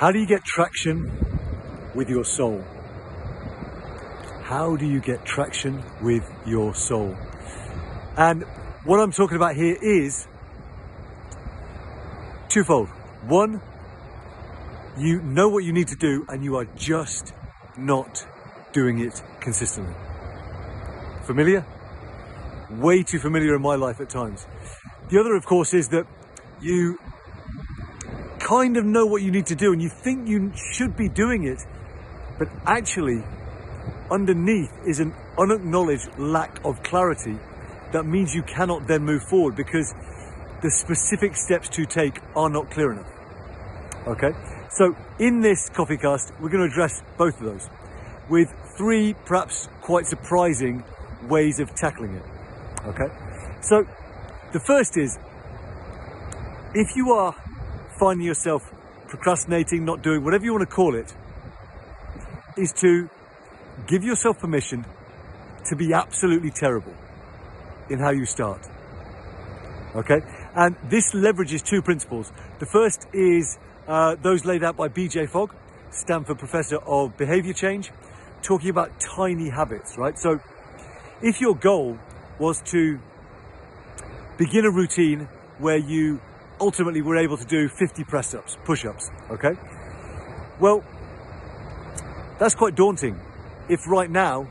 How do you get traction with your soul? How do you get traction with your soul? And what I'm talking about here is twofold. One, you know what you need to do and you are just not doing it consistently. Familiar? Way too familiar in my life at times. The other, of course, is that you kind of know what you need to do and you think you should be doing it, but actually underneath is an unacknowledged lack of clarity that means you cannot then move forward because the specific steps to take are not clear enough. Okay, so in this CoffeeCast, we're going to address both of those with three perhaps quite surprising ways of tackling it. Okay, so the first is, if you are finding yourself procrastinating, not doing, whatever you want to call it, is to give yourself permission to be absolutely terrible in how you start. Okay, and this leverages two principles. The first is those laid out by B.J. Fogg, Stanford professor of behavior change, talking about tiny habits, right? So if your goal was to begin a routine where you ultimately were able to do 50 press-ups, push-ups, okay? Well, that's quite daunting if right now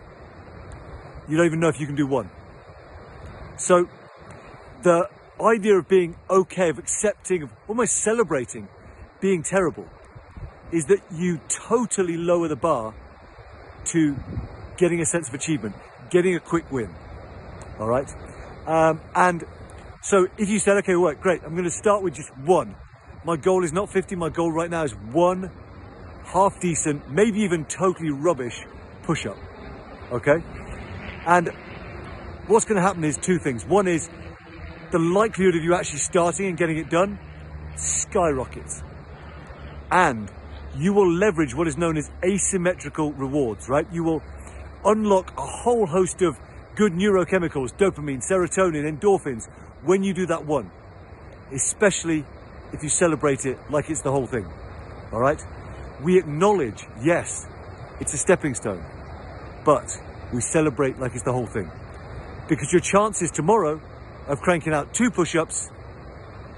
you don't even know if you can do one. So the idea of being okay, of accepting, of almost celebrating being terrible, is that you totally lower the bar to getting a sense of achievement, getting a quick win, all right? And so if you said, okay, well, great, I'm going to start with just one. My goal is not 50, my goal right now is one half decent, maybe even totally rubbish push-up, okay? And what's going to happen is two things. One is the likelihood of you actually starting and getting it done skyrockets. And you will leverage what is known as asymmetrical rewards, right? You will unlock a whole host of good neurochemicals, dopamine, serotonin, endorphins, when you do that one, especially if you celebrate it like it's the whole thing, all right? We acknowledge, yes, it's a stepping stone, but we celebrate like it's the whole thing. Because your chances tomorrow of cranking out 2 push-ups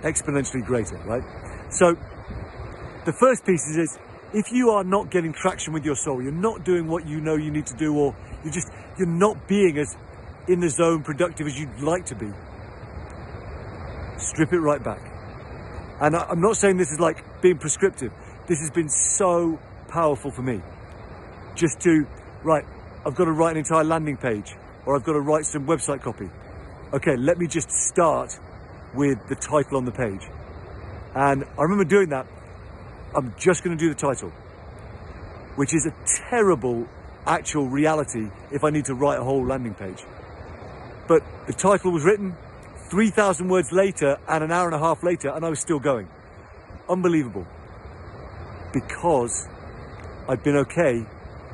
exponentially greater, right? So the first piece is if you are not getting traction with your soul, you're not doing what you know you need to do, or you're not being as in the zone productive as you'd like to be, strip it right back. And I'm not saying this is like being prescriptive. This has been so powerful for me. Just to, right, I've got to write an entire landing page, or I've got to write some website copy. Okay, let me just start with the title on the page. And I remember doing that. I'm just going to do the title, which is a terrible actual reality if I need to write a whole landing page. But the title was written 3,000 words later and an hour and a half later, and I was still going. Unbelievable. Because I'd been okay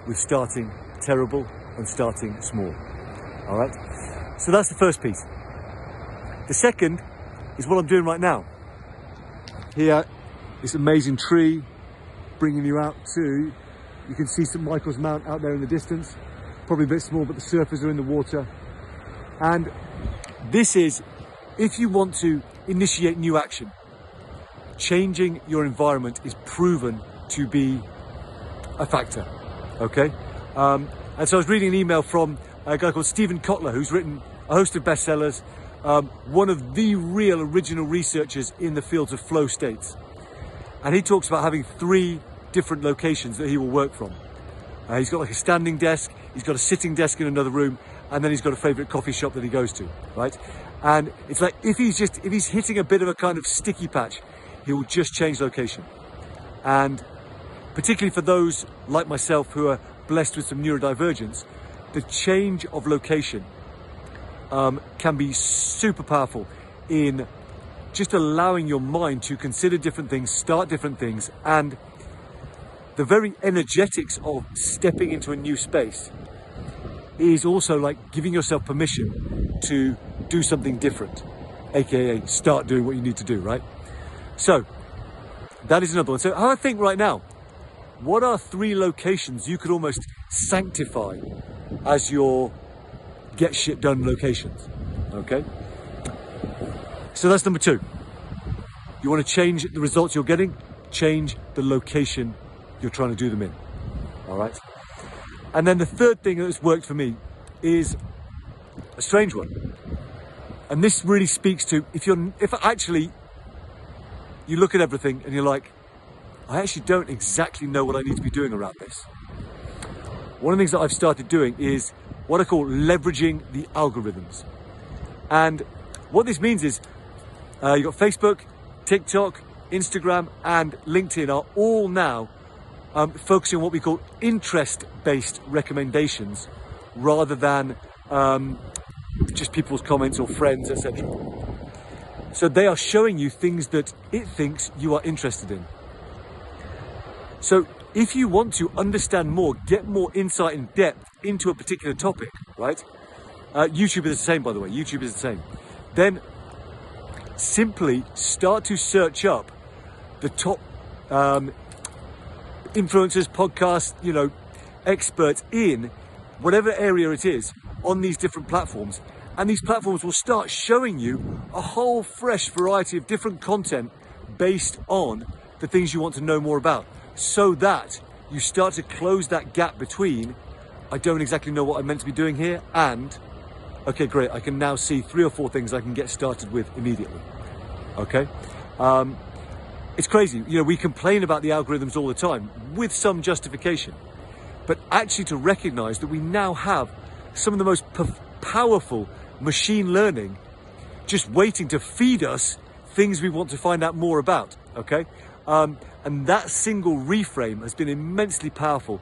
with starting terrible and starting small. All right? So that's the first piece. The second is what I'm doing right now. Here, this amazing tree bringing you out to, you can see St. Michael's Mount out there in the distance. Probably a bit small, but the surfers are in the water. And this is, if you want to initiate new action, changing your environment is proven to be a factor, okay? And so I was reading an email from a guy called Stephen Kotler, who's written a host of bestsellers, one of the real original researchers in the fields of flow states. And he talks about having 3 different locations that he will work from. He's got like a standing desk, he's got a sitting desk in another room, and then he's got a favorite coffee shop that he goes to, right? And it's like, if he's hitting a bit of a kind of sticky patch, he will just change location. And particularly for those like myself who are blessed with some neurodivergence, the change of location can be super powerful in just allowing your mind to consider different things, start different things, and the very energetics of stepping into a new space is also like giving yourself permission to do something different, aka start doing what you need to do, right? So That is another one. So have a think right now. What are 3 locations you could almost sanctify as your get shit done locations? Okay. So that's number 2. You want to change the results you're getting, change the location you're trying to do them in. All right. And then the third thing that's worked for me is a strange one. And this really speaks to if actually you look at everything and you're like, I actually don't exactly know what I need to be doing around this. One of the things that I've started doing is what I call leveraging the algorithms. And what this means is you've got Facebook, TikTok, Instagram, and LinkedIn are all now focusing on what we call interest-based recommendations rather than just people's comments or friends, etc. So they are showing you things that it thinks you are interested in. So if you want to understand more, get more insight and depth into a particular topic, right? YouTube is the same, by the way. YouTube is the same. Then simply start to search up the top influencers, podcasts, experts in whatever area it is on these different platforms. And these platforms will start showing you a whole fresh variety of different content based on the things you want to know more about, so that you start to close that gap between, I don't exactly know what I'm meant to be doing here, and, okay, great, I can now see 3 or 4 things I can get started with immediately. Okay? It's crazy. We complain about the algorithms all the time with some justification, but actually to recognize that we now have some of the most powerful machine learning just waiting to feed us things we want to find out more about. Okay? And that single reframe has been immensely powerful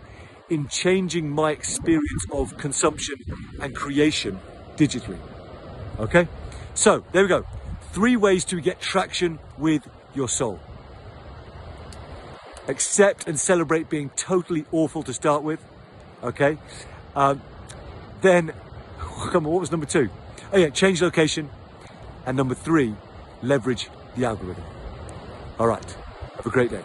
in changing my experience of consumption and creation digitally. Okay? So there we go. 3 ways to get traction with your soul. Accept and celebrate being totally awful to start with. Okay? Then, come on, what was number 2? Oh yeah, change location. And number 3, leverage the algorithm. All right. Have a great day.